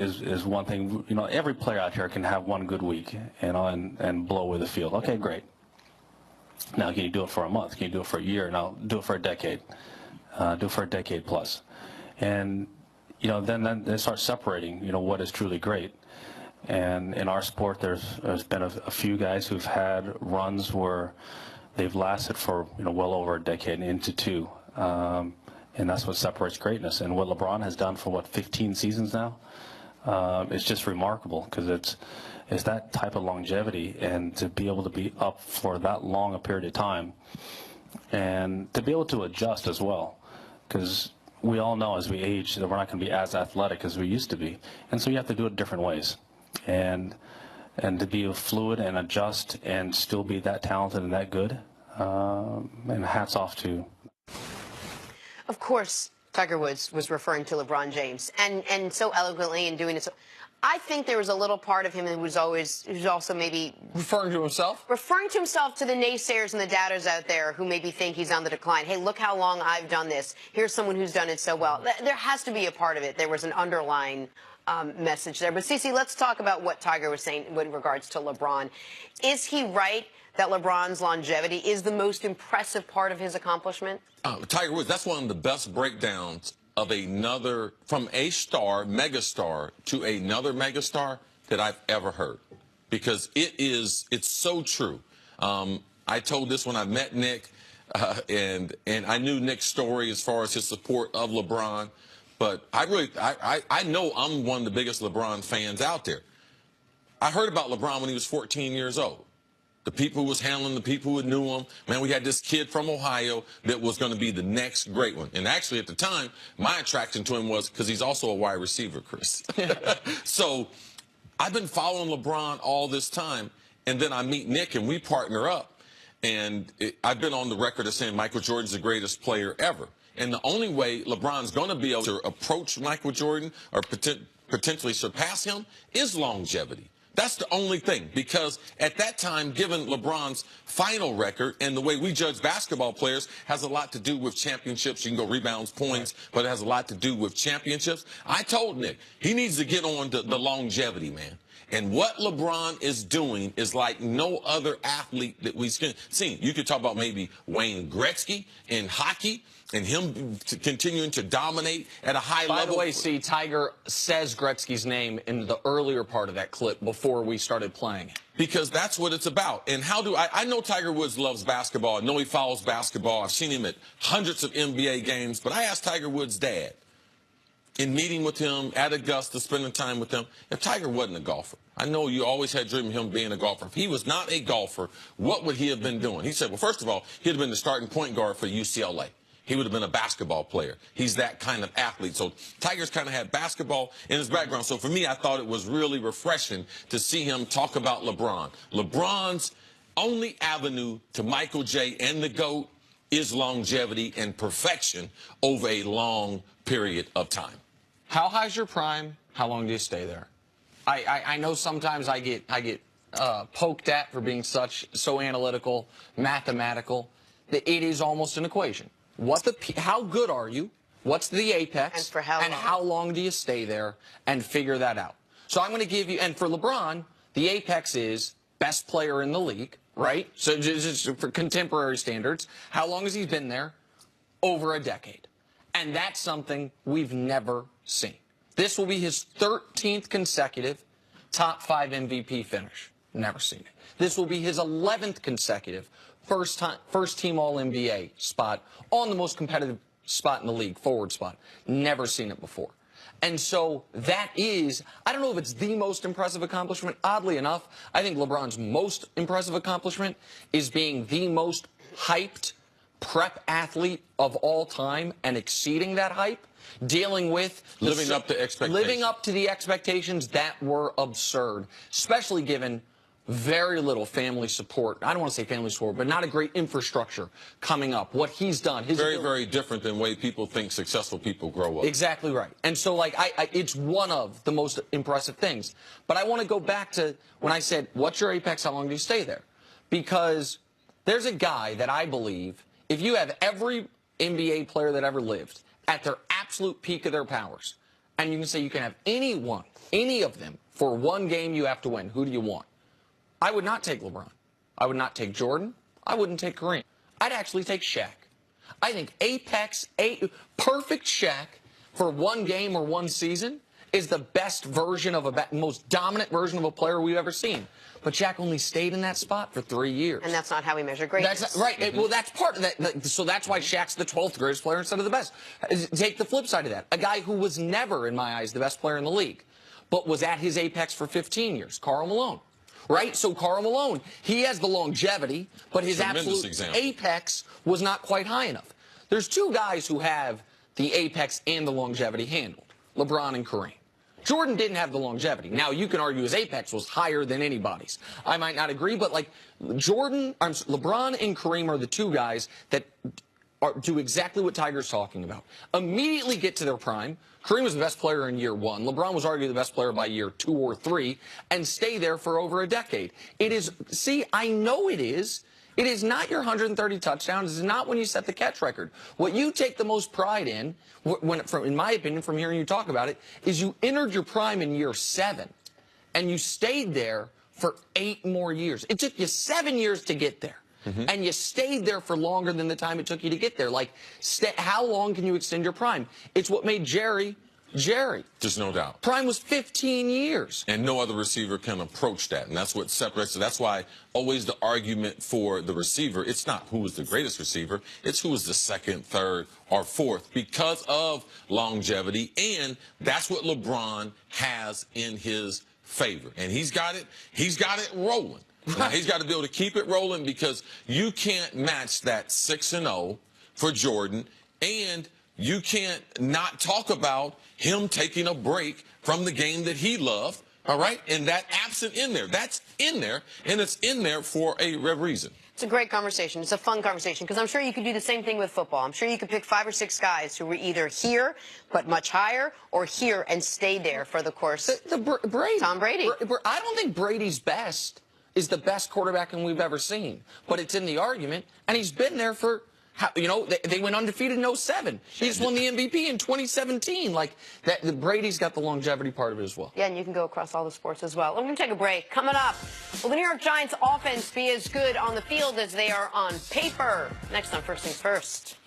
is one thing. You know, every player out here can have one good week, you know, and blow away the field. Okay, great. Now, can you do it for a month? Can you do it for a year? Now, do it for a decade. Do it for a decade plus. And, you know, then they start separating, you know, what is truly great. And in our sport, there's been a few guys who've had runs where they've lasted for, you know, well over a decade, into two. And that's what separates greatness. And what LeBron has done for, what, 15 seasons now, it's just remarkable, because it's that type of longevity, and to be able to be up for that long a period of time, and to be able to adjust as well, because we all know as we age that we're not going to be as athletic as we used to be, and so you have to do it different ways, and to be fluid and adjust and still be that talented and that good, and hats off to. Of course, Tiger Woods was referring to LeBron James, and so eloquently in doing it. So I think there was a little part of him that was also maybe referring to himself to the naysayers and the doubters out there who maybe think he's on the decline. Hey, look how long I've done this. Here's someone who's done it so well. There has to be a part of it. There was an underlying message there. But Cece, let's talk about what Tiger was saying in regards to LeBron. Is he right that LeBron's longevity is the most impressive part of his accomplishment? Tiger Woods, that's one of the best breakdowns of another, from a star, megastar, to another megastar that I've ever heard. Because it's so true. I told this when I met Nick, and I knew Nick's story as far as his support of LeBron. But I know I'm one of the biggest LeBron fans out there. I heard about LeBron when he was 14 years old. The people who was handling, the people who knew him. Man, we had this kid from Ohio that was going to be the next great one. And actually, at the time, my attraction to him was because he's also a wide receiver, Chris. So I've been following LeBron all this time. And then I meet Nick, and we partner up. And I've been on the record as saying Michael Jordan's the greatest player ever. And the only way LeBron's going to be able to approach Michael Jordan or potentially surpass him is longevity. That's the only thing, because at that time, given LeBron's final record and the way we judge basketball players has a lot to do with championships. You can go rebounds, points, but it has a lot to do with championships. I told Nick he needs to get on the longevity, man. And what LeBron is doing is like no other athlete that we've seen. You could talk about maybe Wayne Gretzky in hockey, and him continuing to dominate at a high level. By the way, see, Tiger says Gretzky's name in the earlier part of that clip before we started playing. Because that's what it's about. And how do I know Tiger Woods loves basketball. I know he follows basketball. I've seen him at hundreds of NBA games. But I asked Tiger Woods' dad, in meeting with him at Augusta, spending time with him, if Tiger wasn't a golfer. I know you always had dreamed of him being a golfer. If he was not a golfer, what would he have been doing? He said, well, first of all, he'd have been the starting point guard for UCLA. He would have been a basketball player. He's that kind of athlete. So Tiger's kind of had basketball in his background. So for me, I thought it was really refreshing to see him talk about LeBron. LeBron's only avenue to Michael J. and the GOAT is longevity and perfection over a long period of time. How high's your prime? How long do you stay there? I know sometimes I get poked at for being so analytical, mathematical, that it is almost an equation. How good are you? What's the apex? And for how long? And how long do you stay there? And figure that out. So I'm going to give you, and for LeBron, the apex is best player in the league, right? So just for contemporary standards, how long has he been there? Over a decade. And that's something we've never seen. This will be his 13th consecutive top 5 MVP finish. Never seen it. This will be his 11th consecutive first team All-NBA spot on the most competitive spot in the league, forward spot. Never seen it before. And so that is, I don't know if it's the most impressive accomplishment. Oddly enough, I think LeBron's most impressive accomplishment is being the most hyped prep athlete of all time and exceeding that hype, dealing with living up to the expectations that were absurd, especially given very little family support. I don't want to say family support, but not a great infrastructure coming up. What he's done. Very different than the way people think successful people grow up. Exactly right. And so, like, it's one of the most impressive things. But I want to go back to when I said, what's your apex? How long do you stay there? Because there's a guy that I believe, if you have every NBA player that ever lived at their absolute peak of their powers, and you can say you can have any of them for one game you have to win, who do you want? I would not take LeBron. I would not take Jordan. I wouldn't take Kareem. I'd actually take Shaq. I think perfect Shaq for one game or one season is the best version of most dominant version of a player we've ever seen. But Shaq only stayed in that spot for 3 years. And that's not how we measure greatness. That's right. Well, that's part of that. So that's why Shaq's the 12th greatest player instead of the best. Take the flip side of that. A guy who was never, in my eyes, the best player in the league, but was at his apex for 15 years, Karl Malone. Right? So Karl Malone, he has the longevity, but his absolute apex was not quite high enough. There's two guys who have the apex and the longevity handled, LeBron and Kareem. Jordan didn't have the longevity. Now, you can argue his apex was higher than anybody's. I might not agree, but like LeBron and Kareem are the two guys that do exactly what Tiger's talking about. Immediately get to their prime. Kareem was the best player in year 1. LeBron was arguably the best player by year 2 or 3 and stay there for over a decade. It is, see, I know it is. It is not your 130 touchdowns. It's not when you set the catch record. What you take the most pride in, in my opinion, from hearing you talk about it, is you entered your prime in year 7, and you stayed there for 8 more years. It took you 7 years to get there. And you stayed there for longer than the time it took you to get there. Like, how long can you extend your prime? It's what made Jerry. Just no doubt. Prime was 15 years. And no other receiver can approach that. And that's what separates it. That's why always the argument for the receiver, it's not who is the greatest receiver. It's who is the second, third, or fourth because of longevity. And that's what LeBron has in his favor. And he's got it rolling. Now, he's got to be able to keep it rolling because you can't match that 6-0 for Jordan, and you can't not talk about him taking a break from the game that he loved, all right? And that absent in there. That's in there, and it's in there for a reason. It's a great conversation. It's a fun conversation because I'm sure you could do the same thing with football. I'm sure you could pick 5 or 6 guys who were either here but much higher or here and stay there for the course. Brady. Tom Brady. I don't think Brady's best is the best quarterbacking we've ever seen, but it's in the argument, and he's been there for, you know, they went undefeated in 07. He just won the MVP in 2017. Like, Brady's got the longevity part of it as well. Yeah, and you can go across all the sports as well. We're going to take a break. Coming up, will the New York Giants offense be as good on the field as they are on paper? Next on First Things First.